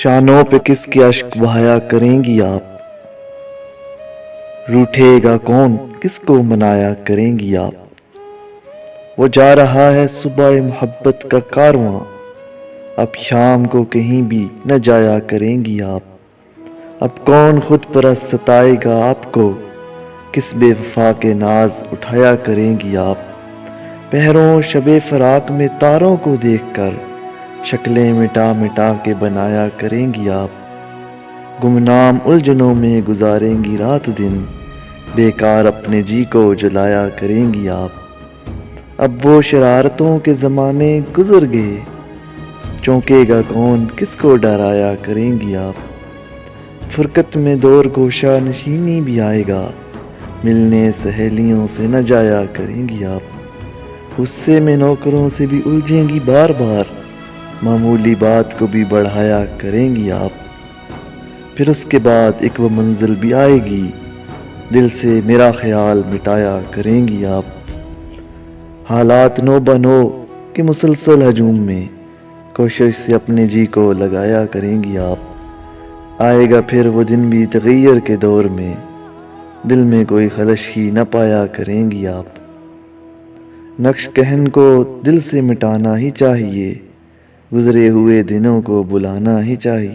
شانوں پہ کس کے اشک بہایا کریں گی آپ؟ روٹھے گا کون کس کو منایا کریں گی آپ؟ وہ جا رہا ہے صبح محبت کا کارواں، اب شام کو کہیں بھی نہ جایا کریں گی آپ۔ اب کون خود پرست ستائے گا آپ کو، کس بے وفا کے ناز اٹھایا کریں گی آپ؟ پہروں شب فراق میں تاروں کو دیکھ کر شکلیں مٹا مٹا کے بنایا کریں گی آپ۔ گمنام الجھنوں میں گزاریں گی رات دن، بیکار اپنے جی کو جلایا کریں گی آپ۔ اب وہ شرارتوں کے زمانے گزر گئے، چونکے گا کون کس کو ڈرایا کریں گی آپ۔ فرقت میں دور گوشہ نشینی بھی آئے گا، ملنے سہیلیوں سے نہ جایا کریں گی آپ۔ غصے میں نوکروں سے بھی الجھیں گی بار بار، معمولی بات کو بھی بڑھایا کریں گی آپ۔ پھر اس کے بعد ایک وہ منزل بھی آئے گی، دل سے میرا خیال مٹایا کریں گی آپ۔ حالات نو بنو کہ مسلسل ہجوم میں کوشش سے اپنے جی کو لگایا کریں گی آپ۔ آئے گا پھر وہ دن بھی تغیر کے دور میں، دل میں کوئی خلش ہی نہ پایا کریں گی آپ۔ نقش کہن کو دل سے مٹانا ہی چاہیے، گزرے ہوئے دنوں کو بلانا ہی چاہیے۔